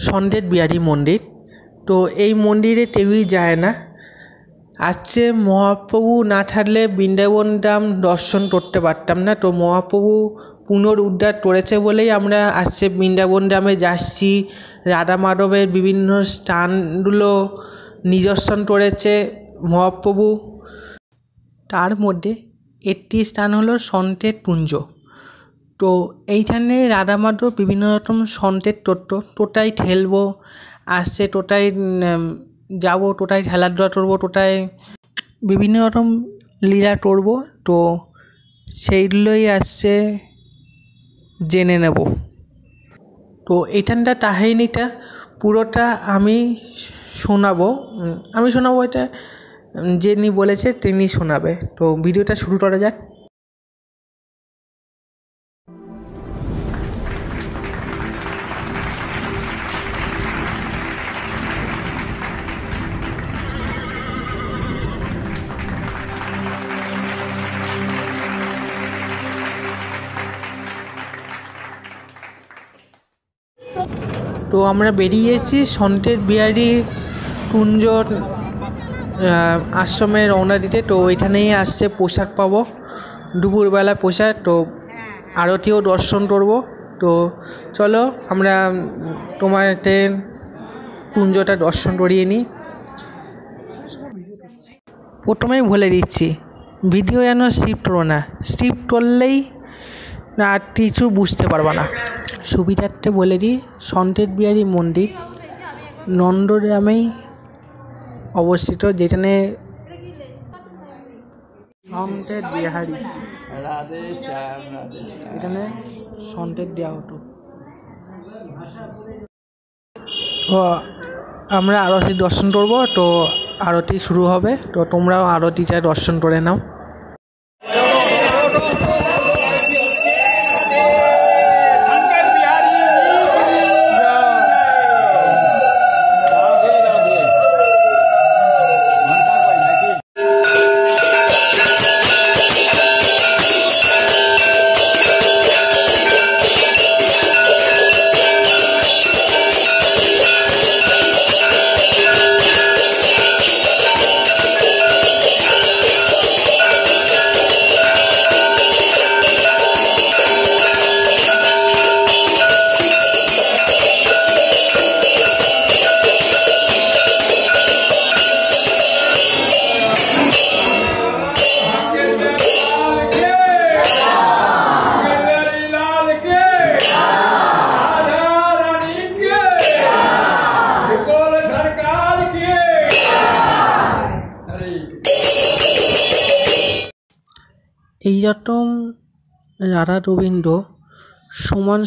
সন্দেত বিহারী মন্দির। তো এই মন্দিরে কেউই যায় না। আজকে মহাপ্রভু না থাকলে বৃন্দাবন ধাম দর্শন করতে পারতাম না। তো মহাপ্রভু পুনরুদ্ধার করেছে বলেই আমরা আজকে বৃন্দাবন ধামে যাচ্ছি। রাধা মাধবের বিভিন্ন স্থানগুলো নিদর্শন করেছে মহাপ্রভু। তার মধ্যে একটি স্থান হলো সন্তের কুঞ্জ। তো এইখানে রাধা মাধব বিভিন্ন রকম সন্তের করতো, টোটাই খেলবো, আসছে টোটাই যাবো, টোটাই খেলাধুলা করবো, টোটাই বিভিন্ন রকম লীলা করবো। তো সেইগুলোই আসছে জেনে নেব। তো এখানটা কাহিনিটা পুরোটা আমি শোনাবো এটা যিনি বলেছে তিনি শোনাবে। তো ভিডিওটা শুরু করা যাক। তো আমরা বেরিয়েছি সন্তেত বিহারী কুঞ্জ আশ্রমে রওনা দিতে। তো ওইখানেই আসছে প্রসাদ পাবো, দুপুরবেলা প্রসাদ। তো আরতিও দর্শন করবো। তো চলো আমরা তোমার কুঞ্জটা দর্শন করিয়ে নিই। প্রথমেই বলে দিচ্ছি ভিডিও যেন স্কিপ করো না, স্কিপ করলেই আর কিছু বুঝতে পারবা না। সুবিধার্থে বলে দিই, সন্তেত বিহারী মন্দির নন্দগ্রামেই অবস্থিত, যেখানে সন্তেত বিহারী এখানে সন্তেত দেওয়া হতো। তো আমরা আরতি দর্শন করবো। তো আরতি শুরু হবে, তো তোমরাও আরতিটা দর্শন করে নাও। এইরকম রাধা গোবিন্দ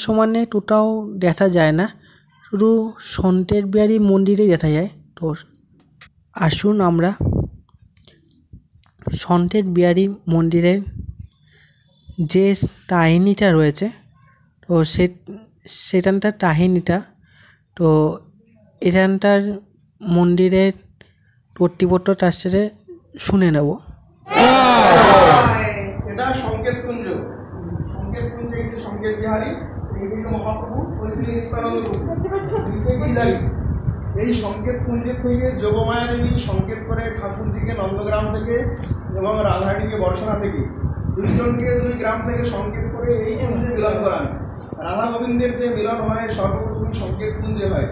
সমানে কোথাও দেখা যায় না, শুধু সন্তেত বিহারী মন্দিরেই দেখা যায়। তো আসুন আমরা সন্তেত বিহারী মন্দিরের যে কাহিনিটা রয়েছে, তো সেখানটার কাহিনিটা, তো এখানটার মন্দিরের কর্তৃপক্ষ তার সাথে শুনে নেব। এটা সংকেত কুঞ্জ। সংকেত কুঞ্জে একটি সংকেত বিহারী মহাপ্রভু এই সংকেত কুঞ্জের থেকে যোগমায়া দেবী সংকেত করে ঠাকুরজিকে নন্দগ্রাম থেকে এবং রাধারানীকে বর্ষনা থেকে দুইজনকে দুই গ্রাম থেকে সংকেত করে এই কুঞ্জে মিলন করান। রাধা গোবিন্দের যে মিলন হয় সর্বপ্রথম সংকেত কুঞ্জে হয়।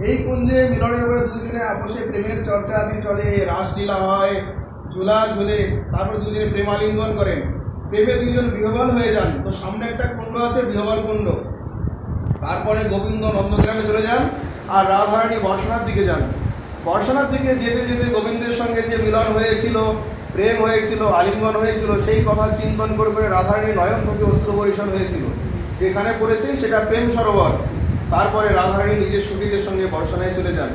এই কুঞ্জে মিলনের পরে দুজনে আপসে প্রেমের চর্চা আদি চলে, রাসলীলা হয়, ঝুলা ঝুলে, তারপর দুজনে প্রেমালিঙ্গন করেন। প্রেমে দুজন বিহবল হয়ে যান। তো সামনে একটা কুণ্ড আছে, বিহবল কুণ্ড। তারপরে গোবিন্দ নন্দগ্রামে চলে যান আর রাধারানী বর্ষনার দিকে যান। বর্ষনার দিকে যেতে যেতে গোবিন্দের সঙ্গে যে মিলন হয়েছিল, প্রেম হয়েছিল, আলিঙ্গন হয়েছিল, সেই কথা চিন্তন করে করে রাধারানী নয়ন থেকে অস্ত্র পরিশোধ হয়েছিল। যেখানে পড়েছে সেটা প্রেম সরোবর। তারপরে রাধারানী নিজের সখীদের সঙ্গে বর্ষনায় চলে যান।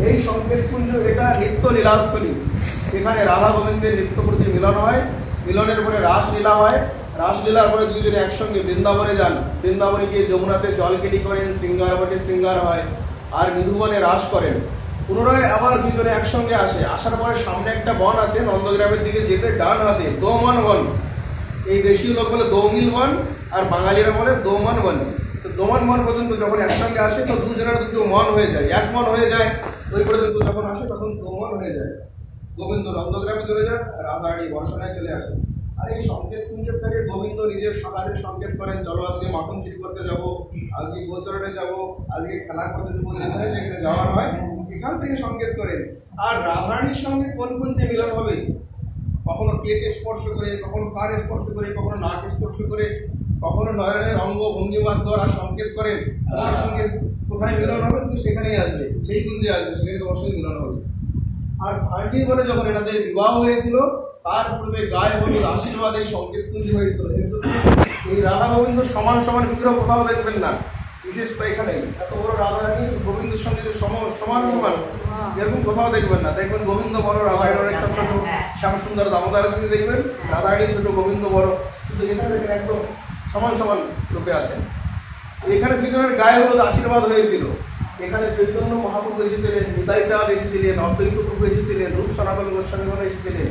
এই সংকেত কুঞ্জ এটা নিত্য লীলাস্থলী। এখানে রাধা গোবিন্দের নিত্য প্রতি মিলন হয়। মিলনের পরে রাসলীলা হয়। রাসলীলার পরে দুজনে একসঙ্গে বৃন্দাবনে যান। বৃন্দাবনে গিয়ে যমুনাতে জল কেলি করেন, শৃঙ্গার বটে শৃঙ্গার হয়, আর মৃধুবনে রাস করেন। পুনরায় আবার দুজনে একসঙ্গে আসে। আসার পরে সামনে একটা বন আছে, নন্দগ্রামের দিকে যেতে ডান হাতে দোমান বন। এই দেশীয় লোক বলে দৌমিল বন, আর বাঙালিরা বলে দৌমান বন। তো দমন মন পর্যন্ত যখন একসঙ্গে আসে তো দুজনের দুটো মন হয়ে যায়, এক মন হয়ে যায়। ওই পর্যন্ত যখন আসে তখন দমন হয়ে যায়। গোবিন্দ নন্দগ্রামে চলে যান, রাধারানী বর্ষণায় চলে আসেন। আর এই সংকেত কুঞ্জের থেকে গোবিন্দ নিজের সকালের সংকেত করেন, চলো আজকে মাখন চুরি করতে যাবো, আজকে গোচরণে যাবো, আজকে খেলা করতে যাবো, যেখানে যাওয়ার হয় এখান থেকে সংকেত করেন। আর রাধারানীর সঙ্গে কোন কুঞ্জে মিলন হবে, কখনো কেশ স্পর্শ করে, কখনো কান স্পর্শ করে, কখনো নাক স্পর্শ করে, কখনো নয়নের অঙ্গ ভঙ্গিমার দ্বারা সংকেত করেন। তার সঙ্গে কোথায় মিলন হবে তুমি সেখানেই আসবে, সেই কুঞ্জে আসবে, সেখানে তোমার সঙ্গে মিলন হবে। আর ভান্ডি বলে যখন এনাদের বিবাহ হয়েছিল তার পূর্বে গায়ে হলুদ আশীর্বাদ এই সংকেত কুঞ্জ হয়েছিল। এই রাধা গোবিন্দ সমান সমান বিগ্রহ কোথাও দেখবেন না, বিশেষ তো এখানে এত বড় রাধারানী গোবিন্দের সঙ্গে যে সমান সমান এরকম কোথাও দেখবেন না। দেখবেন গোবিন্দ বড়, রাধারানী অনেকটা ছোট, শ্যাম সুন্দর দামোদর তিনি দেখবেন রাধারানী ছোট, গোবিন্দ বড়, কিন্তু এখানে দেখেন একদম সমান সমান রূপে আছেন। এখানে দুজনের গায়ে হলুদ আশীর্বাদ হয়েছিল। এখানে চৈতন্য মহাপ্রভু এসেছিলেন, নিতাই চাঁদ এসেছিলেন, অদ্বৈত প্রভু এসেছিলেন, রূপ সনাতন গোস্বামীগণ এসেছিলেন,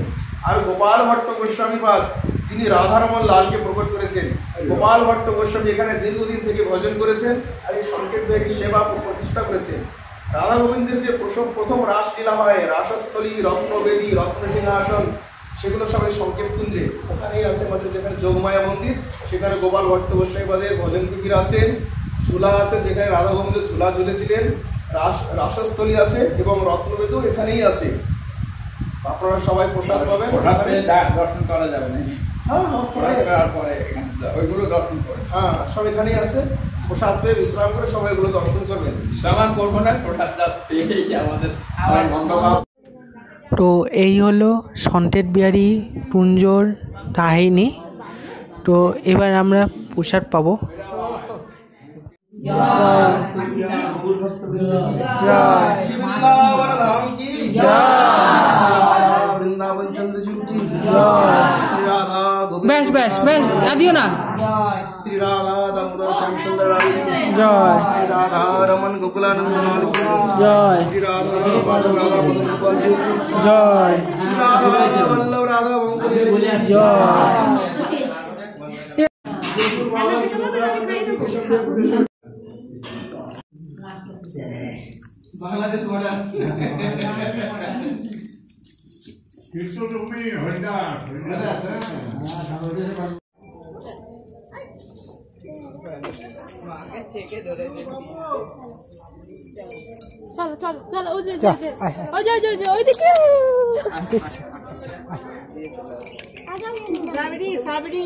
আর গোপাল ভট্ট গোস্বামীপাদ যিনি রাধারমন লালকে প্রকট করেছেন। গোপাল ভট্ট গোস্বামী এখানে দীর্ঘদিন থেকে ভজন করেছেন আর এই সংকেত ব্যাগী সেবা প্রতিষ্ঠা করেছেন। রাধা গোবিন্দের যে প্রথম রাসলীলা হয়, রাসস্থলী, রত্নবেদী, রত্ন সিংহাসন, সেগুলো সবাই সংকেত কুঞ্জে ওখানেই আছে। আমাদের যেখানে যোগমায়া মন্দির সেখানে গোপাল ভট্ট গোস্বামীপাদের ভজন কুটির আছেন, ঝুলা আছে যেখানে রাধা গোবিন্দ ঝুলা ঝুলেছিলেন, রাসস্থলী আছে এবং রত্নবেদও এখানেই আছে। আপনারা সবাই প্রসাদ পাবেন, দর্শন করা যাবে না? হ্যাঁ, সব এখানেই আছে। প্রসাদ পেয়ে বিশ্রাম করে সবাই এগুলো দর্শন করবেন। তো এই হলো সন্তেত বিহারী কুঞ্জর কাহিনী। তো এবার আমরা প্রসাদ পাবো। বৃন্দাবন চন্দ্রচূড় কি বেশ বেশ বেশ দিও না। শ্রী রাধা দামোদর শ্যাম সুন্দর লাল কি জয়। শ্রী রাধা রমন গোকুলানন্দ লাল কি জয়। শ্রী রাধা মাধব রাধা মদন গোপাল কি জয়। শ্রী রাধা বল্লভ রাধা বঙ্কুল জয়। বাংলাদেশ বর্ডার চলো চলো চলো, ওই যে ওইদিকে সাবরি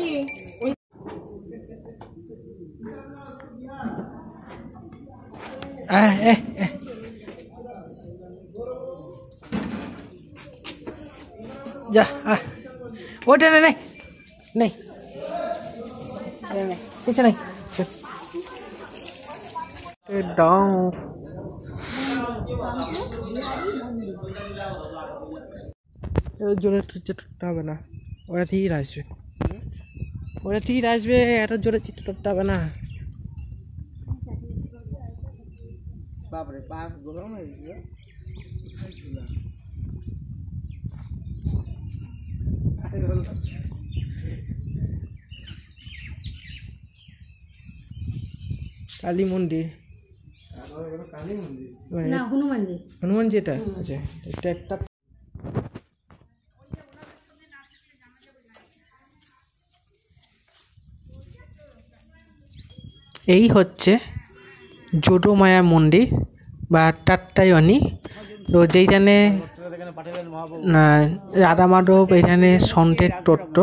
যা ওটা নেই নেই কিছু নেই ডাউ। জোরে চিত্রটা হবে না, ওরা ঠিক আসবে, ওরা ঠিক আসবে, এত জোরে চিত্রটা হবে না। বাপরে পা গরম হয়ে গেছে। কালী মন্দির, হনুমান যেটা আছে এটা একটা। এই হচ্ছে যোগমায়া মন্দির বা টাট্টায়নী। তো যেইখানে রাধা মাধব এখানে সন্তেত তত্ত্ব।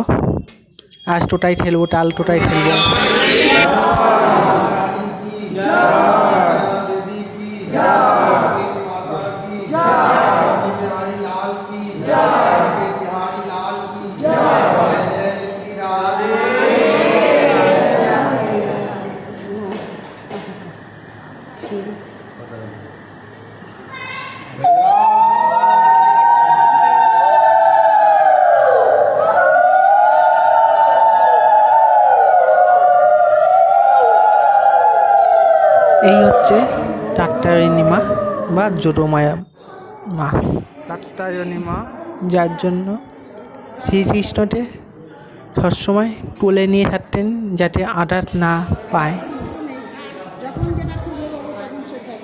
আজ টোটাই ঠেলবো, টাল টোটাই ঠেলবো। এই হচ্ছে টাট্টায়নী মা বা যোগমায়া মা। টাট্টায়নী মা যার জন্য শ্রীকৃষ্ণকে সবসময় কোলে নিয়ে থাকতেন যাতে আঘাত না পায়। যখন যেটা খুঁজে পাবো তখন সেটাই।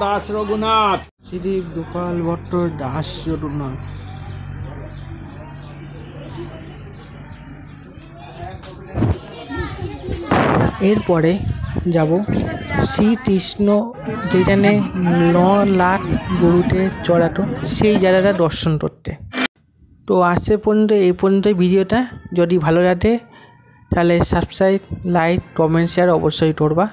দাস রঘুনাথ। শ্রী গোপাল ভট্ট দাস রঘুনাথ। এরপরে যাব শ্রীকৃষ্ণ যেখানে 9 লাখ গরুতে চড়াতো সেই জায়গাটা দর্শন করতে। তো আজকে পর্যন্ত এই পর্যন্তই ভিডিওটা। যদি ভালো লাগে তাহলে সাবস্ক্রাইব, লাইক, কমেন্ট, শেয়ার অবশ্যই করবা।